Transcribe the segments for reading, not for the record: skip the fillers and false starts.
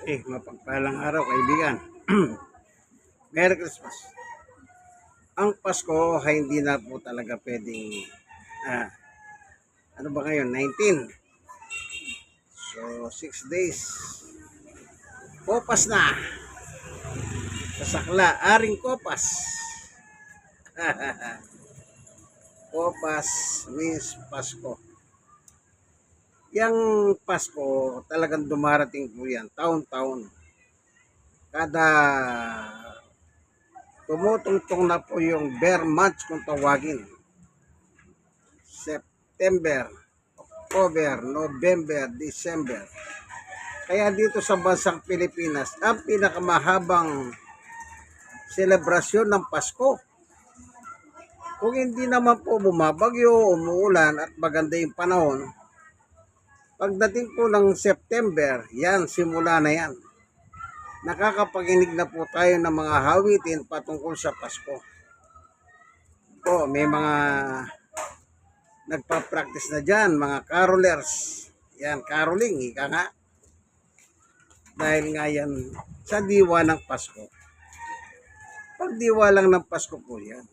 Mapagpalang araw kaibigan. Merry Christmas. Ang Pasko ay hindi na po talaga pwedeng ah, ano ba ngayon? 19. So 6 days. Kopas na. Sasakla, aring kopas. Kopas means Pasko. Yang Pasko talagang dumarating po yan taon-taon. Kada tumutungtong na po yung bear months kung tawagin. September, October, November, December. Kaya dito sa bansang Pilipinas, ang pinakamahabang selebrasyon ng Pasko. Kung hindi naman po bumabagyo, umuulan at maganda yung panahon, pagdating po ng September, yan, simula na yan. Nakakapaginig na po tayo ng mga hawitin patungkol sa Pasko. May mga nagpa-practice na dyan, mga carolers. Yan, caroling, ika nga. Dahil nga yan sa diwa ng Pasko. Pag diwa lang ng Pasko po yan.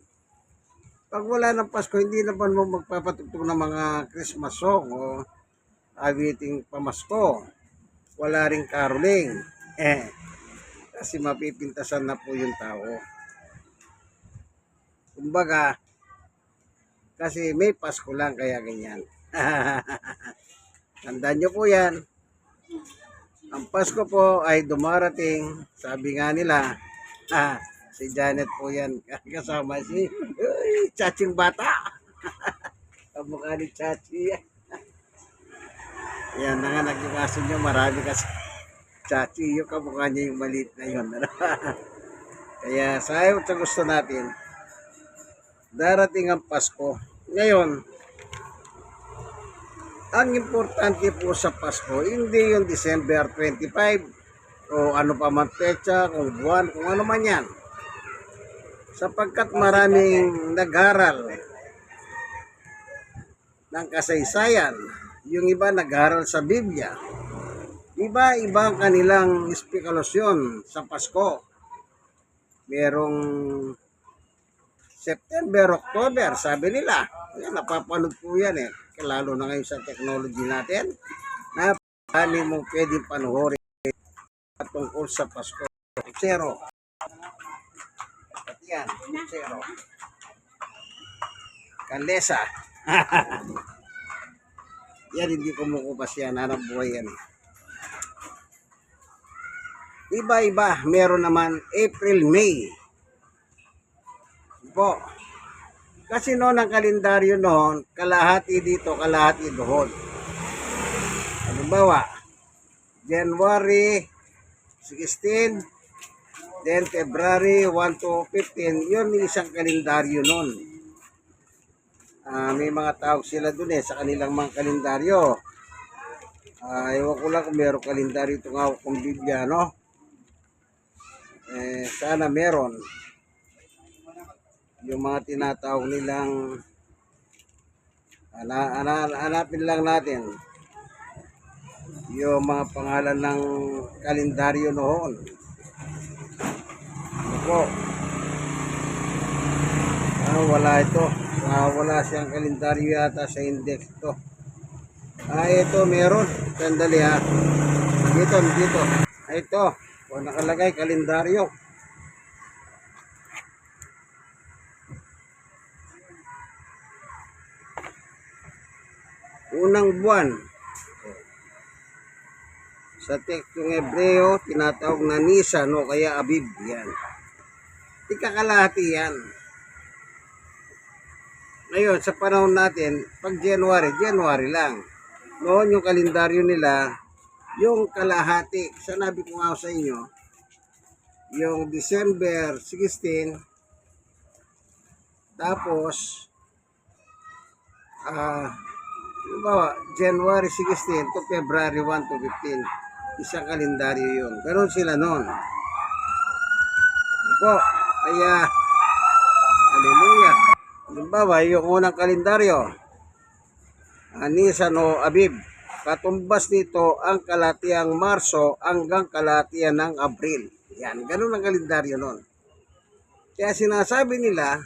Pag wala ng Pasko, hindi naman mo magpapatugtog ng mga Christmas song o awiting pamasko. Wala ring caroling. Kasi mapipintasan na po yung tao. Kumbaga, kasi may Pasko lang kaya ganyan. Tandaan nyo po yan. Ang Pasko po ay dumarating, sabi nga nila, si Janet po yan, kasama si Chaching Bata. Kamukha ni Chachi. Yan na nga nagkakaso nyo, marami kasi Chachi, yung kamukha niya yung maliit na yun. Kaya sa gusto natin, darating ang Pasko. Ngayon, ang importante po sa Pasko, hindi yung December 25 o ano pa man petsa, kung buwan, kung ano man yan. Sapagkat maraming nag-aral ng kasaysayan, yung iba nag-aral sa Biblia, iba-iba ang kanilang espekulasyon sa Pasko. Merong September, October, sabi nila. Yan, napapanood po yan eh. Lalo na ngayon sa technology natin. Napakali mong pwedeng panuhorin tungkol sa Pasko. Zero. At yan, zero. Kalesa. Yan, hindi kumukupas yan. Hanap buhay yan eh. Iba-iba. Meron naman April, May. Po. Kasi noon ang kalendaryo noon, kalahati dito, kalahati doon. Halimbawa, January 16, then February 1 to 15, yun yung isang kalendaryo noon. May mga tawag sila dun sa kanilang mga kalendaryo. Ewan ko lang kung meron kalendaryo itong hawak kong Biblia, no? Sana meron. Yung mga tinatawag nilang hanapin lang natin yung mga pangalan ng kalendaryo noon. Ako, wala ito. Wala siyang kalendaryo yata sa index ito. Ito meron. Sandali ha. Dito. Ito. Nakalagay kalendaryo. Unang buwan. Sa tekstong Hebreo, tinatawag na Nisan o kaya Abib. Yan. Ikakalahati yan. Ngayon, sa panahon natin, pag January lang. Noon yung kalendaryo nila, yung kalahati. Sanabi ko nga sa inyo, yung December 16, tapos, January 16 to February 1 to 15. Isang kalendaryo yun. Ganon sila noon. Po, kaya, hallelujah. Halimbawa, yung unang kalendaryo, Nisan o Abib. Katumbas nito ang kalahatiang Marso hanggang kalahatian ng Abril. Yan, ganun ang kalendaryo nun. Kaya sinasabi nila,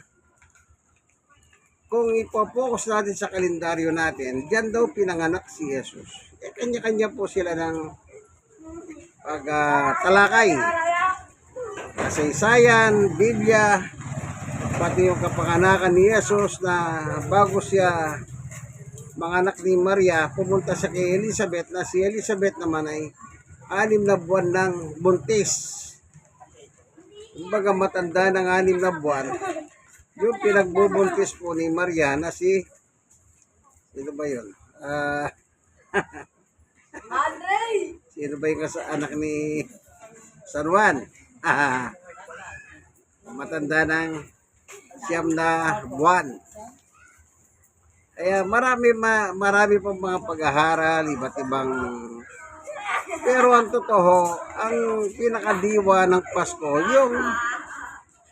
kung ipopokus natin sa kalendaryo natin, diyan daw pinanganak si Jesus. Eh, kanya-kanya po sila ng pagtalakay. Kasaysayan, Biblia, pati yung kapanganakan ni Jesus na bago siya manganak ni Maria, pumunta siya kay Elizabeth na si Elizabeth naman ay 6 na buwan ng buntis. Kumbaga matanda ng 6 na buwan, yung pinagbubuntis po ni Maria na si, sino ba yun? Sino ba yung anak ni San Juan? Matanda ng 9 na buwan. Kaya marami pang mga pag-aaral, iba't ibang. Pero ang totoo, ang pinakadiwa ng Pasko, yung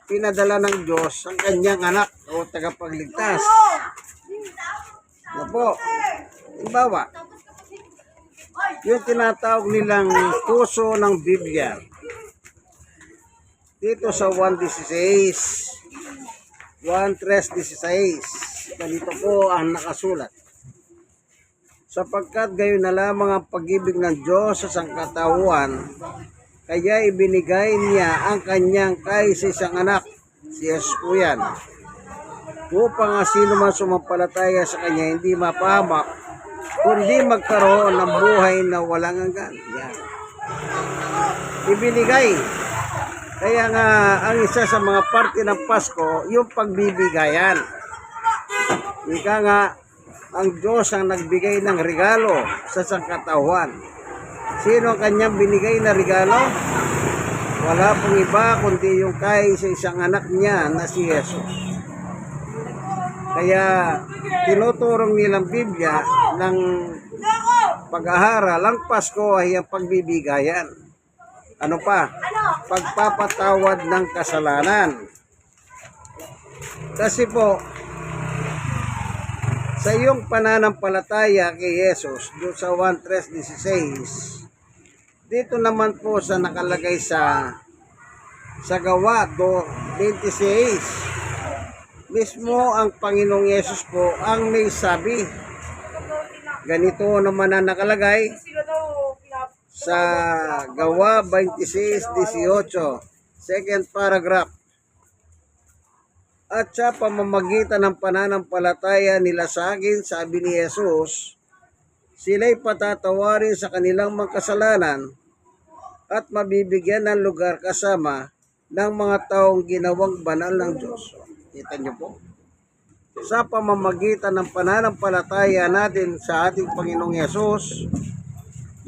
pinadala ng Diyos ang kanyang anak o tagapagligtas. Ano po? Halimbawa, yung tinatawag nilang puso ng Biblia. Dito sa 1:16, 1:3:16, ganito po ang nakasulat. Sapagkat gayon na lamang ang pag-ibig ng Diyos sa sangkatauhan, kaya ibinigay niya ang kanyang kaisa-isang anak, si Jesus po yan, upang ang sino man sumampalataya sa kanya hindi mapahamak, kundi magkaroon ng buhay na walang hanggan. Yan. Ibinigay. Kaya nga, ang isa sa mga parte ng Pasko, yung pagbibigayan. Ika nga, ang Diyos ang nagbigay ng regalo sa sangkatauhan. Sino ang kanyang binigay na regalo? Wala pong iba kundi yung kaisa-isang anak niya na si Jesus. Kaya tinuturong nilang Biblia ng pag-aaral, ang Pasko ay ang pagbibigayan. Ano pa? Pagpapatawad ng kasalanan. Kasi po, sa iyong pananampalataya kay Jesus, doon sa 1:3:16, dito naman po sa nakalagay sa Gawa 2:26, mismo ang Panginoong Yesus po ang may sabi. Ganito naman ang nakalagay sa Gawa 26:18, second paragraph. At sa pamamagitan ng pananampalataya nila sa akin, sabi ni Jesus, sila'y patatawarin sa kanilang mga kasalanan at mabibigyan ng lugar kasama ng mga taong ginawang banal ng Diyos. Kita niyo po? Sa pamamagitan ng pananampalataya natin sa ating Panginoong Yesus,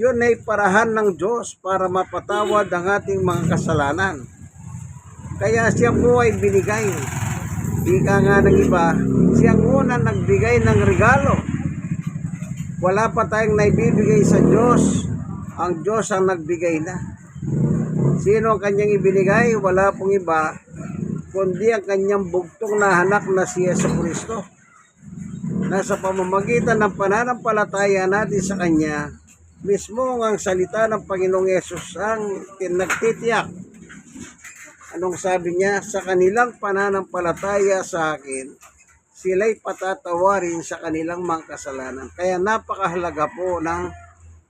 yun ay parahan ng Diyos para mapatawad ang ating mga kasalanan. Kaya siya po ay binigay. Ika nga ng iba, siyang unang nagbigay ng regalo. Wala pa tayong naibibigay sa Diyos. Ang Diyos ang nagbigay na. Sino ang kanyang ibinigay? Wala pong iba, kundi ang kanyang bugtong na anak na si Jesucristo. Nasa pamamagitan ng pananampalataya natin sa Kanya, mismo ang salita ng Panginoong Yesus ang nagtitiyak. Anong sabi niya? Sa kanilang pananampalataya sa akin, sila'y patatawarin sa kanilang mga kasalanan. Kaya napakahalaga po ng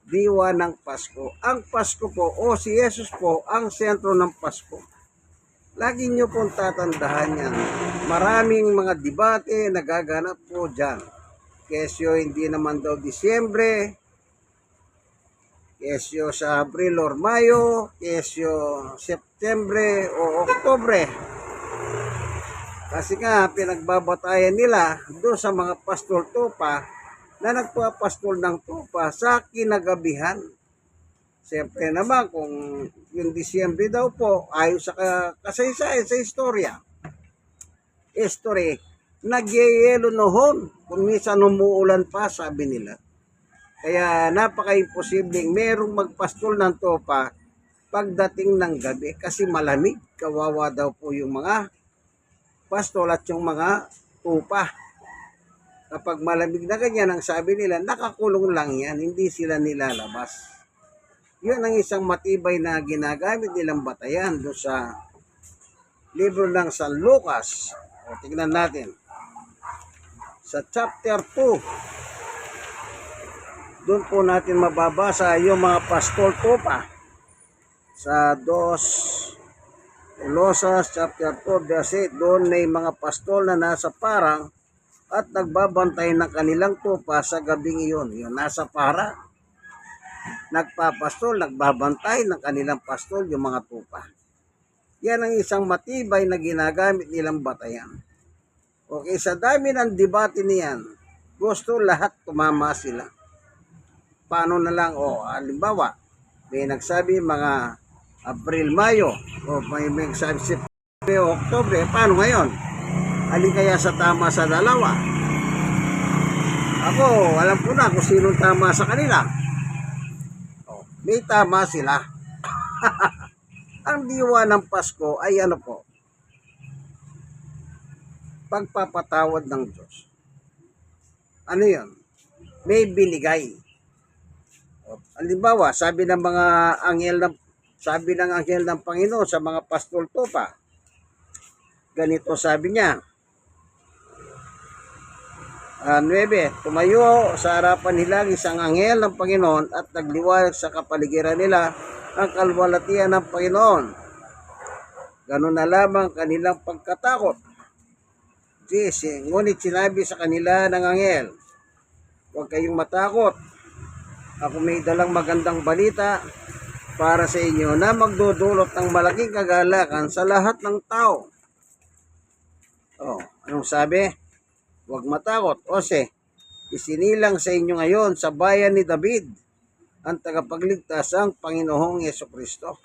diwa ng Pasko. Ang Pasko po, o si Jesus po, ang sentro ng Pasko. Lagi niyo pong tatandaan yan. Maraming mga debate nagaganap po dyan. Kesyo hindi naman daw Disyembre, kesyo sa Abril or Mayo, kesyo Septembre o Oktobre. Kasi nga, pinagbabatayan nila doon sa mga pastol tupa na nagpapastol ng tupa sa kinagabihan. Siyempre naman, kung yung Disyembre daw po, ayon sa kasaysayan sa istorya, history, nagyayelo noon, kung minsan umuulan pa, sabi nila. Kaya napaka-imposibleng merong magpastol ng tupa pagdating ng gabi kasi malamig. Kawawa daw po yung mga pastol at yung mga tupa. Kapag malamig na ganyan, ang sabi nila, nakakulong lang yan, hindi sila nilalabas. Yun ang isang matibay na ginagamit nilang batayan doon sa libro ng San Lucas. O, tingnan natin. Sa chapter 2, doon po natin mababasa yung mga pastol tupa. Sa 2 Colosas chapter 2 verse 8, doon may mga pastol na nasa parang at nagbabantay ng kanilang tupa sa gabing iyon. Yung nasa para, nagpapastol, nagbabantay ng kanilang pastol yung mga tupa. Yan ang isang matibay na ginagamit nilang batayan. Okay, sa dami ng debate niyan, gusto lahat tumama sila. Paano na lang, halimbawa, may nagsabi mga Abril, Mayo, o may nagsabi September, Oktobre, paano ngayon? Alin kaya sa tama sa dalawa? Ako, alam ko na kung sinong tama sa kanila. May tama sila. Ang diwa ng Pasko ay ano po? Pagpapatawad ng Diyos. Ano yun? May binigay. Halimbawa, sabi ng anghel ng Panginoon sa mga pastol tupa, ganito sabi niya, 9, tumayo sa harapan nila isang anghel ng Panginoon at nagliwanag sa kapaligiran nila ang kalwalatian ng Panginoon. Ganun na lamang kanilang pagkatakot. Ngunit sinabi sa kanila ng anghel, huwag kayong matakot. Ako may dalang magandang balita para sa inyo na magdudulot ng malaking kagalakan sa lahat ng tao. Anong sabi? Huwag matakot. Isinilang sa inyo ngayon sa bayan ni David ang tagapagligtas, ang Panginoong Yesukristo.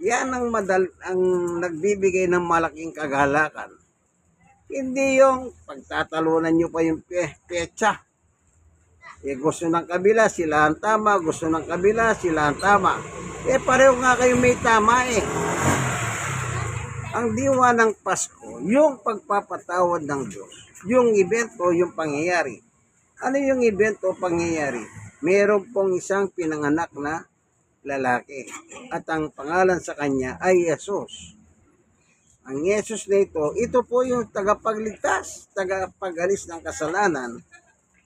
Yan ang nagbibigay ng malaking kagalakan. Hindi yung pagtatalunan nyo pa yung petsa. Gusto ng kabila, sila ang tama. Gusto ng kabila, sila ang tama. Pareho nga kayo may tama Ang diwa ng Pasko, yung pagpapatawad ng Diyos. Yung evento, yung pangyayari. Ano yung evento o pangyayari? Meron pong isang pinanganak na lalaki. At ang pangalan sa kanya ay Jesus. Ang Jesus na ito po yung tagapagligtas, tagapagalis ng kasalanan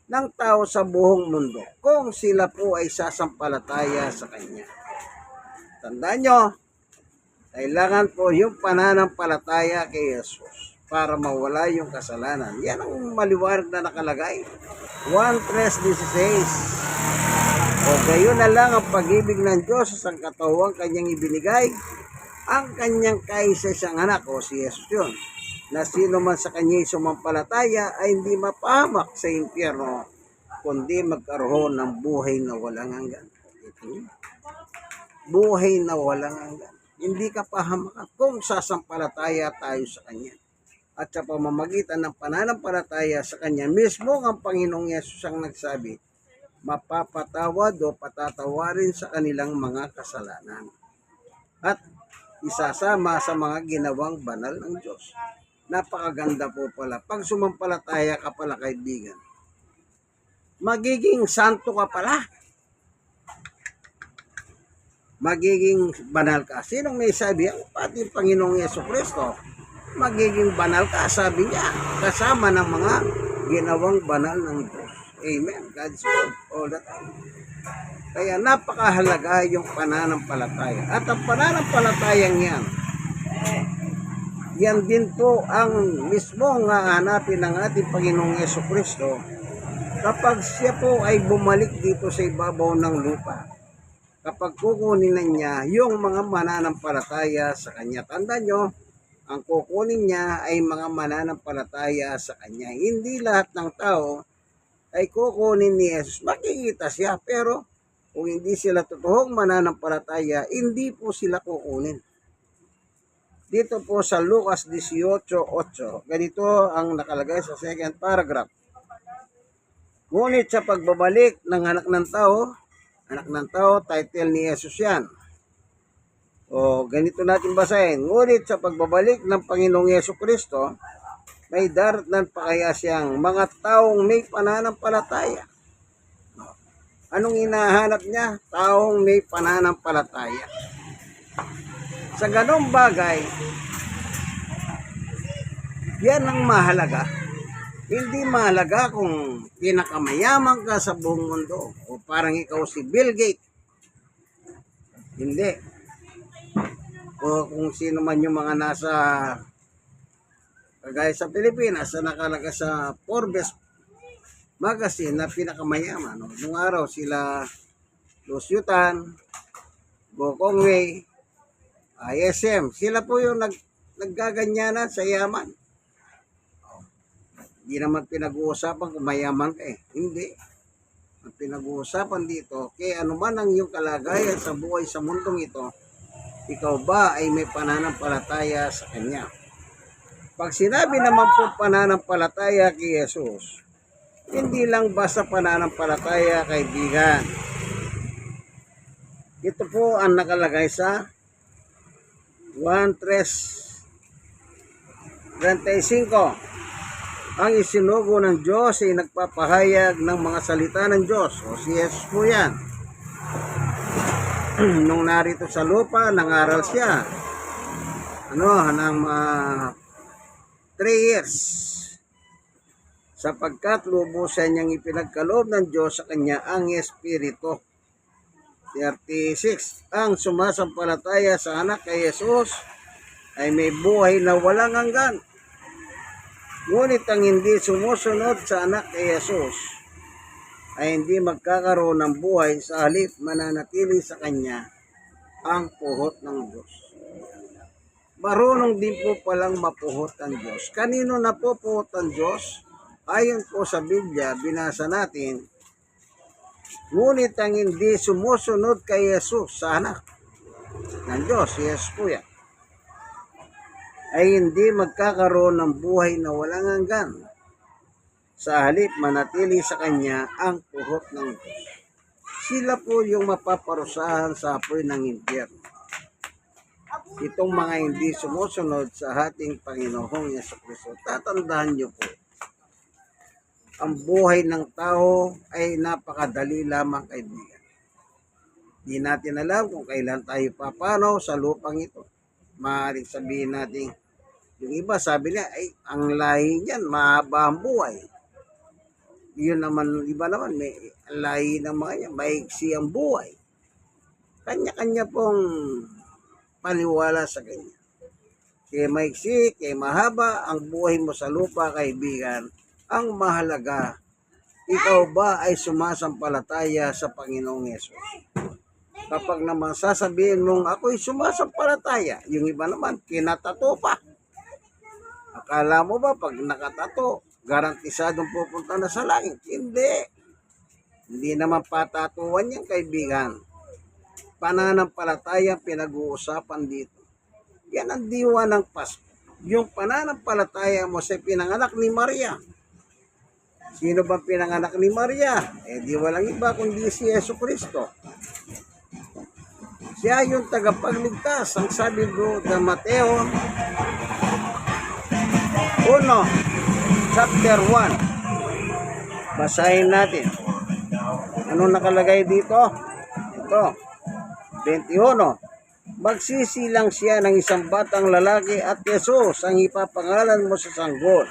ng tao sa buong mundo. Kung sila po ay sasampalataya sa kanya. Tandaan nyo, kailangan po yung pananampalataya kay Jesus para mawala yung kasalanan. Yan ang maliwanag na nakalagay. 1:3:16. Gayon na lang ang pag-ibig ng Diyos sa sangkatauhang kanyang ibinigay, ang kanyang kaisa-isang anak, si Jesus yun, na sino man sa kanya sumampalataya ay hindi mapahamak sa impyerno, kundi magkaroon ng buhay na walang hanggan. Buhay na walang hanggan. Hindi ka pahamakan kung sasampalataya tayo sa Kanya. At sa pamamagitan ng pananampalataya sa Kanya, mismo ang Panginoong Yesus ang nagsabi, mapapatawad o patatawarin sa kanilang mga kasalanan. At isasama sa mga ginawang banal ng Diyos. Napakaganda po pala. Pag sumampalataya ka pala, kaibigan, magiging santo ka pala. Magiging banal ka. Sinong may sabi? Pati Panginoong Yesukristo. Magiging banal ka, sabi niya. Kasama ng mga ginawang banal ng Diyos. Amen. God's word all the time. Kaya napakahalaga yung pananampalataya. At ang pananampalatayang yan din po ang mismong hahanapin ng ating Panginoong Yesukristo kapag siya po ay bumalik dito sa ibabaw ng lupa. Kapag kukunin na niya yung mga mananampalataya sa Kanya. Tandaan nyo, ang kukunin niya ay mga mananampalataya sa Kanya. Hindi lahat ng tao ay kukunin ni Jesus. Makikita siya, pero kung hindi sila totoong mananampalataya, hindi po sila kukunin. Dito po sa Lucas 18:8, ganito ang nakalagay sa second paragraph. Ngunit sa pagbabalik ng anak ng tao, title ni Jesus yan. Ganito natin basahin. Ngunit sa pagbabalik ng Panginoong Yesukristo, May daratnan pa kaya siyang mga taong may pananampalataya. Anong hinahanap niya? Taong may pananampalataya. Sa ganong bagay, yan ang mahalaga. Hindi mahalaga kung pinakamayaman ka sa buong mundo o parang ikaw si Bill Gates. Hindi. O kung sino man yung mga nasa kagaya sa Pilipinas na nakalaga sa Forbes magazine na pinakamayaman. No? Nung araw sila Lusyutan, Go Kongwei, ISM, sila po yung naggaganyanan sa yaman. Hindi naman pinag-uusapan kung mayaman ka eh. Hindi. Ang pinag-uusapan dito, kaya anuman ang iyong kalagayan sa buhay sa mundong ito, ikaw ba ay may pananampalataya sa Kanya? Pag sinabi naman po pananampalataya kay Jesus, hindi lang basta pananampalataya, kaibigan. Ito po ang nakalagay sa 1:35. Ang isinugo ng Diyos ay nagpapahayag ng mga salita ng Diyos. O si Jesus po yan. Nung narito sa lupa, nangaral siya. Ng 3 years. Sapagkat lubusan niyang ipinagkaloob ng Diyos sa kanya ang Espiritu. 36. Ang sumasampalataya sa anak kay Jesus ay may buhay na walang hanggan. Ngunit ang hindi sumusunod sa anak kay Jesus ay hindi magkakaroon ng buhay, sa halip mananatili sa kanya ang puhot ng Diyos. Marunong din po palang mapuhot ang Diyos. Kanino na po puhot ang Diyos? Ayon po sa Biblia, binasa natin, ngunit ang hindi sumusunod kay Jesus sa anak ng Diyos, yes po yan, ay hindi magkakaroon ng buhay na walang hanggan. Sa halip manatili sa kanya ang puhot ng Diyos. Sila po yung mapaparusahan sa apoy ng impyerno. Itong mga hindi sumusunod sa ating Panginoong Jesucristo. Tatandaan niyo po, ang buhay ng tao ay napakadali lamang, kaibigan. Di natin alam kung kailan tayo papanaw sa lupang ito. Maaaring sabihin natin, yung iba sabi niya, ay ang lahi niyan, mahaba ang buhay. Yun naman, iba naman, may lahi ng mga yan, maiksi ang buhay. Kanya-kanya pong paniwala sa kanya. Kaya maiksi, kaya mahaba ang buhay mo sa lupa, kaibigan. Ang mahalaga, ikaw ba ay sumasampalataya sa Panginoong Yesus? Kapag naman sasabihin mong ako'y sumasampalataya, yung iba naman, kinatato pa. Akala mo ba pag nakatato, garantisadong pupunta na sa langit? Hindi. Hindi naman patatuan yan, kaibigan. Pananampalataya pinag-uusapan dito. Yan ang diwa ng Pasko. Yung pananampalataya mo sa pinanganak ni Maria. Sino ba pinanganak ni Maria? Di walang iba kundi si Jesucristo. Siya yung tagapagligtas. Ang sabi do ng Mateo 1, chapter 1. Basahin natin. Ano nakalagay dito? Ito, 21. Magsisilang siya ng isang batang lalaki at Jesus ang ipapangalan mo sa sanggol.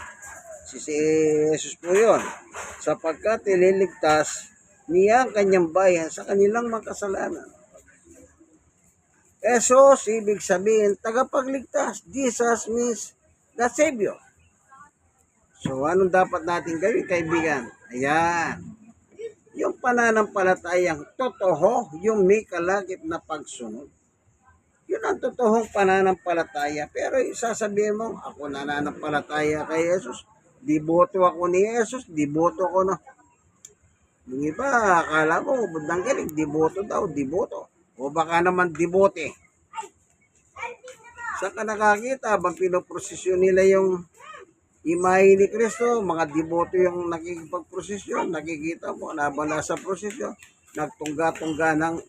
Si Jesus po yun. Sapagkat ililigtas niya ang kanyang bayan sa kanilang mga kasalanan. Jesus, ibig sabihin, tagapagligtas. Jesus means the Savior. So, anong dapat natin gawin, kaibigan? Ayan. Yung pananampalatayang totoo, yung may kalagip na pagsunod. Yun ang totoong pananampalataya. Pero sasabihin mo, ako nananampalataya kay Jesus. Diboto ako ni Jesus. Diboto ako na. Yung iba, akala ko, budang galing, diboto daw, diboto. O baka naman dibote. Saan ka nakakita, bang pinoprosesyon nila yung imahe ni Kristo, mga diboto yung nakikipagprosesyon, nakikita mo, nabala sa prosesyon, nagtungga-tungga ng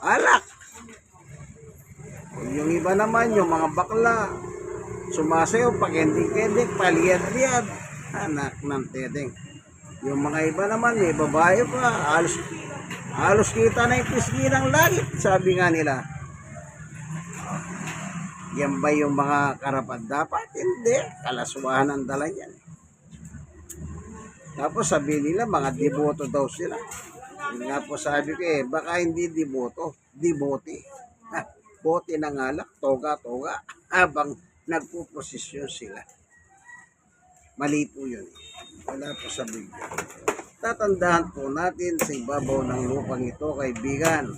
alak. Yung iba naman, yung mga bakla, sumasayaw, pakending-kending, paliyad-liyad. Anak ng tedeng. Yung mga iba naman, may babae pa, halos kita na yung pisngi ng langit, sabi nga nila. Yan ba yung mga karapat dapat? Hindi, kalaswahan ang dala niyan. Tapos sabi nila, mga deboto daw sila. Yun nga po sabi ko baka hindi deboto, debote. Bote ng alak, toga-toga, habang nagpuprosesyon sila. Mali po yun. Wala po sa Biblia. Tatandaan po natin sa ibabaw ng lupang ito, kaibigan.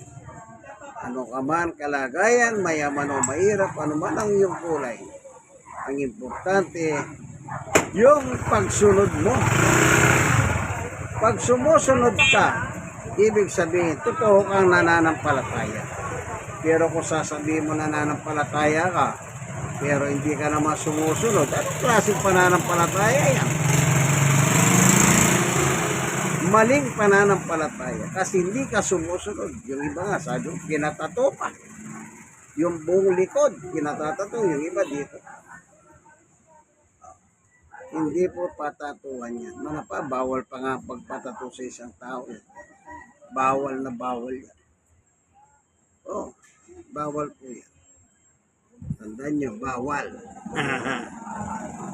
Ano ka man kalagayan, mayaman o mahirap, ano man ang iyong kulay. Ang importante, yung pagsunod mo. Pag sumusunod ka, ibig sabihin, totoo kang nananampalataya. Pero kung sasabihin mo nananampalataya ka, pero hindi ka naman sumusunod, at klaseng pananampalataya yan. Maling pananampalataya kasi hindi ka sumusunod. Yung iba nga, sabi mo, pinatato pa. Yung buong likod, pinatatato. Yung iba dito. Hindi po patatuhan yan. Mga pa, bawal pa nga pagpatato sa isang tao. Bawal na bawal yan. Oh, bawal po yan. Tandaan nyo, bawal.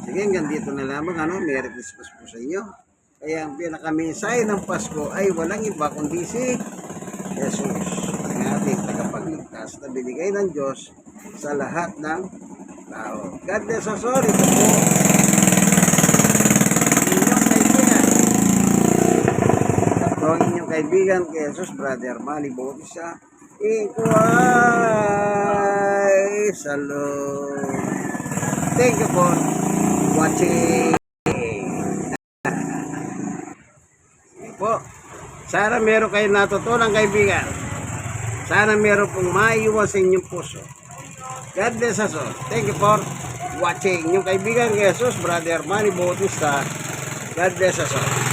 Sige, hanggang dito na lamang. Merry Christmas po sa inyo. Kaya ang pinakamensahe ng Pasko ay walang iba kundi si Jesus, ang ating tagapagligtas na binigay ng Diyos sa lahat ng tao. God bless us all. Ito po inyong kaibigan. Ito ang inyong kaibigan kay Jesus, Brother Manny Bautista. Ikuay salud. Thank you for watching. Po. Sana meron kayong natutunan, kaibigan. Sana meron pong maiwan sa inyong puso. God bless us all. Thank you for watching. Yung kaibigan kay Jesus, Brother Manny Bautista. God bless us all.